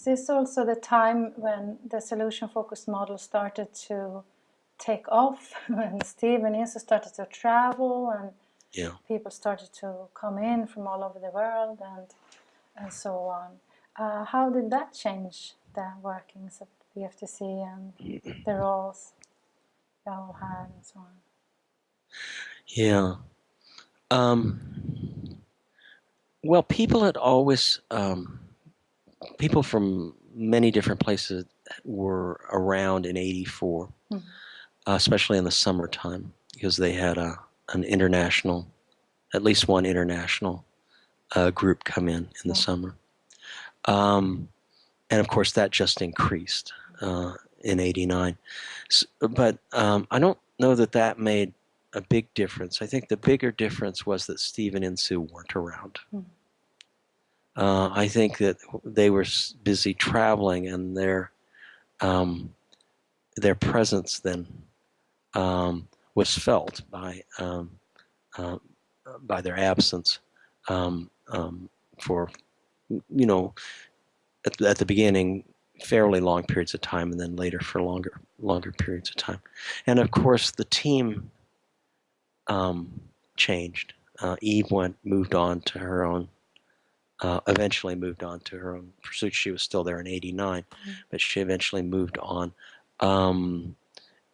this also the time when the solution-focused model started to take off, when Steve and Insu started to travel, and people started to come in from all over the world, and so on? How did that change the workings of BFTC and the roles you all had and so on? Yeah. Well, people had always, people from many different places were around in '84, especially in the summertime, because they had an international, at least one international group come in the summer. And of course, that just increased in '89. But I don't know that that made a big difference. I think the bigger difference was that Steve and Insu weren't around. I think that they were busy traveling, and their presence then was felt by their absence for, you know, at the beginning, fairly long periods of time, and then later for longer periods of time. And of course, the team changed. Eve moved on to her own. Eventually moved on to her own pursuit. She was still there in '89, but she eventually moved on,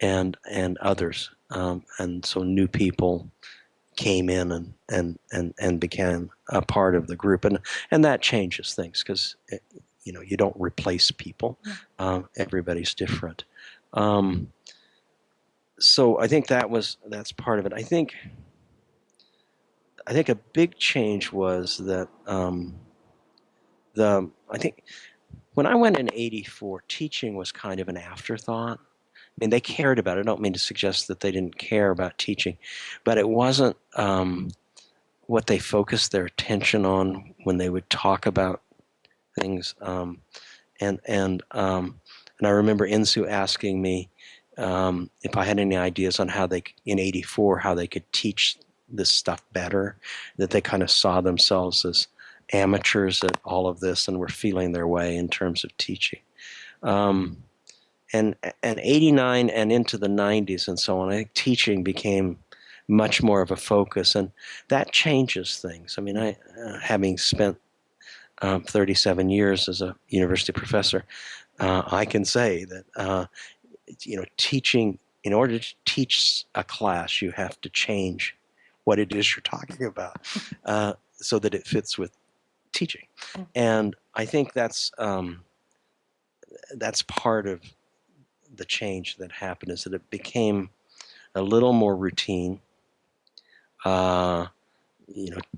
and others, and so new people came in and became a part of the group, and that changes things, because you don't replace people. Everybody's different. So I think that's part of it. I think a big change was that I think when I went in '84, teaching was kind of an afterthought. I mean, they cared about it. I don't mean to suggest that they didn't care about teaching, but it wasn't what they focused their attention on when they would talk about things. And I remember Insu asking me if I had any ideas on how in '84, how they could teach this stuff better, that they kind of saw themselves as amateurs at all of this and were feeling their way in terms of teaching. And '89 and into the '90s and so on, I think teaching became much more of a focus, and that changes things. I mean, having spent 37 years as a university professor, I can say that teaching, in order to teach a class, you have to change what it is you're talking about so that it fits with teaching. And I think that's part of the change that happened, is that it became a little more routine,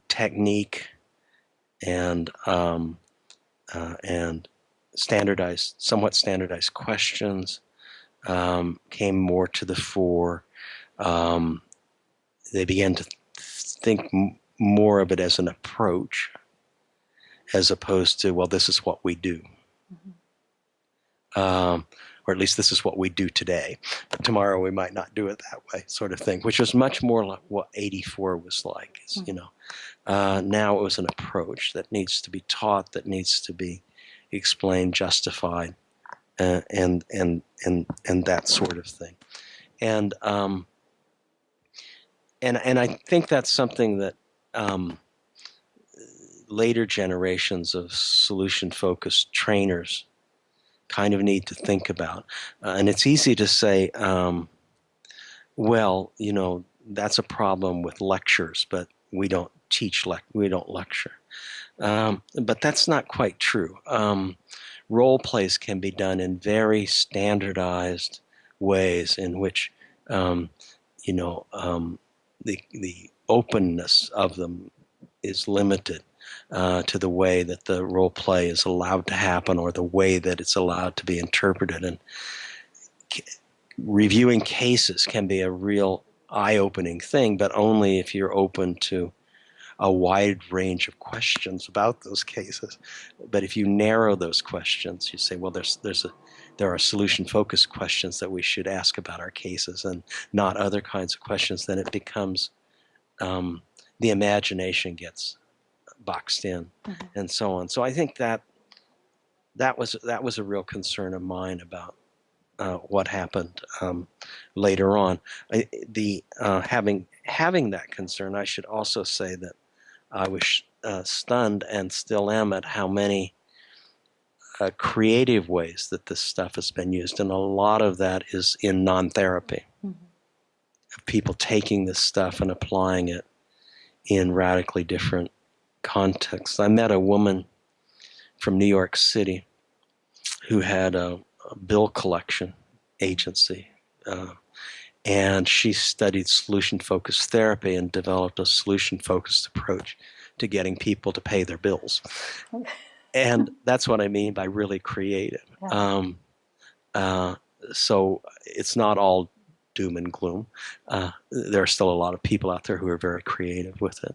technique and somewhat standardized questions came more to the fore. They began to think more of it as an approach, as opposed to, well, this is what we do. Or at least this is what we do today. But tomorrow we might not do it that way, sort of thing, which was much more like what '84 was like. Now it was an approach that needs to be taught, that needs to be explained, justified, and that sort of thing. And I think that's something that later generations of solution-focused trainers kind of need to think about. And it's easy to say, well, that's a problem with lectures, but we don't we don't lecture. But that's not quite true. Role plays can be done in very standardized ways in which, the openness of them is limited to the way that the role play is allowed to happen, or the way that it's allowed to be interpreted. And reviewing cases can be a real eye-opening thing, but only if you're open to a wide range of questions about those cases. But if you narrow those questions, you say, well, there are solution-focused questions that we should ask about our cases, and not other kinds of questions. Then it becomes the imagination gets boxed in, and so on. So I think that that was a real concern of mine about what happened later on. Having that concern, I should also say that I was stunned and still am at how many creative ways that this stuff has been used, and a lot of that is in non-therapy. Mm-hmm. People taking this stuff and applying it in radically different contexts. I met a woman from New York City who had a bill collection agency, and she studied solution-focused therapy and developed a solution-focused approach to getting people to pay their bills. And that's what I mean by really creative. Yeah. So it's not all doom and gloom. There are still a lot of people out there who are very creative with it.